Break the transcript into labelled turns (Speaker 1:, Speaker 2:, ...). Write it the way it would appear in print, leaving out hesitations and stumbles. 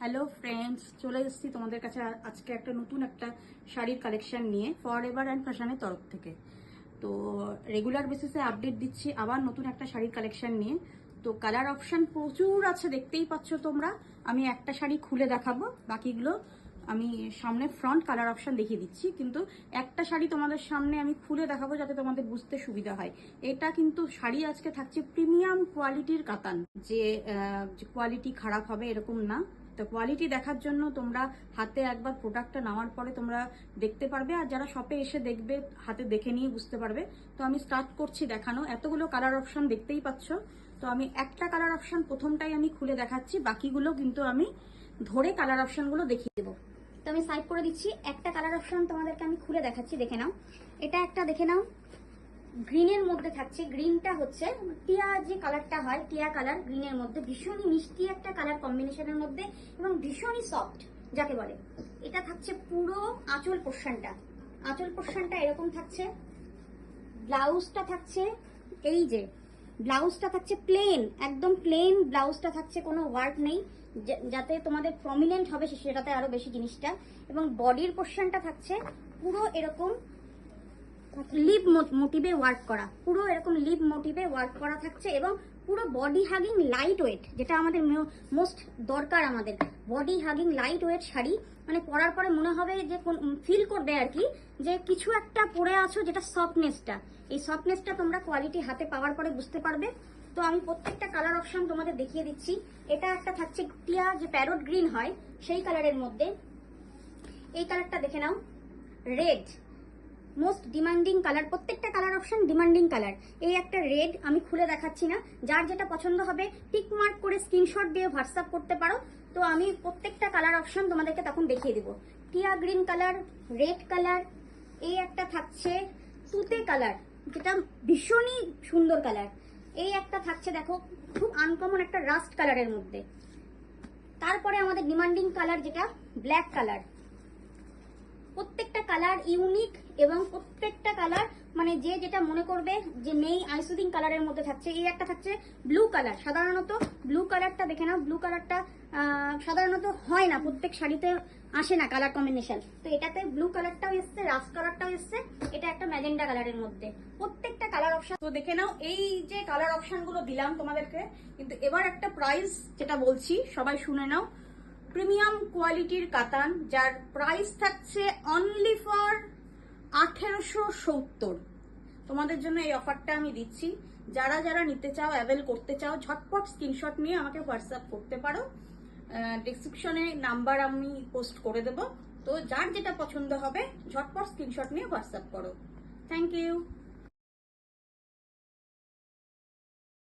Speaker 1: Hello friends, চলে এসেছি তোমাদের কাছে আজকে নতুন একটা শাড়ির কালেকশন নিয়ে ফরএভার অ্যান্ড ফ্যাশনের তরফ থেকে। তো রেগুলার বেসিসে আপডেট দিচ্ছি আবার নতুন একটা শাড়ির কালেকশন নিয়ে। তো কালার অপশন প্রচুর আছে, দেখতেই পাচ্ছ তোমরা। আমি একটা শাড়ি খুলে দেখাবো, বাকিগুলো আমি সামনে ফ্রন্ট কালার অপশন দেখিয়ে দিচ্ছি, কিন্তু একটা শাড়ি তোমাদের সামনে আমি খুলে দেখাবো যাতে তোমাদের বুঝতে সুবিধা হয়। এটা কিন্তু শাড়ি আজকে থাকছে প্রিমিয়াম কোয়ালিটির কাতান, যে কোয়ালিটি খারাপ হবে এরকম না। তো কোয়ালিটি দেখার জন্য তোমরা হাতে একবার প্রোডাক্টটা নেওয়ার পরে তোমরা দেখতে পারবে, আর যারা শপে এসে দেখবে হাতে দেখে নিয়ে বুঝতে পারবে। তো আমি স্টার্ট করছি দেখানো। এতগুলো কালার অপশন দেখতেই পাচ্ছ। তো আমি একটা কালার অপশন প্রথমটাই আমি খুলে দেখাচ্ছি, বাকিগুলো কিন্তু আমি ধরে কালার অপশনগুলো দেখিয়ে দেবো। তো আমি সাইড করে দিচ্ছি। একটা কালার অপশন তোমাদেরকে আমি খুলে দেখাচ্ছি, দেখে নাও। এটা একটা দেখে নাও, গ্রিনের মধ্যে থাকছে। গ্রিনটা হচ্ছে টিয়া, যে কালারটা হয় টিয়া কালার, গ্রিনের মধ্যে ভীষণই মিষ্টি একটা কালার কম্বিনেশনের মধ্যে এবং ভীষণই সফট যাকে বলে। এটা থাকছে পুরো আঁচল পোর্শনটা। আঁচল পোর্শনটা এরকম থাকছে। ব্লাউজটা থাকছে, এই যে ব্লাউজটা থাকছে প্লেন, একদম প্লেন ব্লাউজটা থাকছে, কোনো ওয়ার্ক নেই, যাতে তোমাদের প্রমিনেন্ট হবে সেটাতে আরো বেশি জিনিসটা। এবং বডির পোর্শনটা থাকছে পুরো এরকম লিভ মোটিভে ওয়ার্ক করা, পুরো এরকম লিভ মোটিভে ওয়ার্ক করা থাকছে। এবং পুরো বডি হাগিং লাইট ওয়েট, যেটা আমাদের মোস্ট দরকার, আমাদের body hugging light weight sari. মানে পরার পরে মনে হবে যে ফিল করবে আর কি, যে কিছু একটা পরে আছো, যেটা সফটনেসটা, এই সফটনেসটা তোমরা কোয়ালিটি হাতে পাওয়ার পরে বুঝতে পারবে। তো আমি প্রত্যেকটা কালার অপশন তোমাদের দেখিয়ে দিচ্ছি। এটা একটা থাকছে টিয়া, যে প্যারট গ্রিন হয় সেই কালারের মধ্যে। এই কালারটা দেখে নাও, রেড, মোস্ট ডিমান্ডিং কালার। প্রত্যেকটা কালার অপশন ডিমান্ডিং কালার। এই একটা রেড, আমি খুলে দেখাচ্ছি না, যার যেটা পছন্দ হবে টিক মার্ক করে স্ক্রিনশট দিয়ে হোয়াটসঅ্যাপ করতে পারো। তো আমি প্রত্যেকটা কালার অপশন তোমাদেরকে তখন দেখিয়ে দেবো। টিয়া গ্রিন কালার, রেড কালার, এই একটা থাকছে তুতে কালার, যেটা ভীষণই সুন্দর কালার। এই একটা থাকছে দেখো, খুব আনকমন একটা রাস্ট কালারের মধ্যে। তারপরে আমাদের ডিমান্ডিং কালার যেটা ব্ল্যাক কালার। প্রত্যেকটা কালার ইউনিক এবং প্রত্যেকটা কালার মানে যে যেটা মনে করবে যে নেই, আইসুদিং কালারের মধ্যে থাকছে। এই একটা থাকছে ব্লু কালার। সাধারণত ব্লু কালারটা দেখে নাও, ব্লু কালারটা সাধারণত হয় না, প্রত্যেক শাড়িতে আসে না কালার কম্বিনেশন। তো এটাতে ব্লু কালারটাও এসছে, রাস্ট কালারটাও এসছে। এটা একটা ম্যাজেন্ডা কালারের মধ্যে। প্রত্যেকটা কালার অপশন তো দেখে নাও। এই যে কালার অপশন গুলো দিলাম তোমাদেরকে, কিন্তু এবার একটা প্রাইস যেটা বলছি সবাই শুনে নাও। প্রিমিয়াম কোয়ালিটির কাতান, যার প্রাইস থাকছে অনলি ফর 1870। তোমাদের জন্য এই অফারটা আমি দিচ্ছি। যারা যারা নিতে চাও, অ্যাভেল করতে চাও, ঝটপট স্ক্রিনশট নিয়ে আমাকে হোয়াটসঅ্যাপ করতে পারো। ডেসক্রিপশনে নাম্বার আমি পোস্ট করে দেব। তো যার যেটা পছন্দ হবে ঝটপট স্ক্রিনশট নিয়ে হোয়াটসঅ্যাপ করো। Thank you.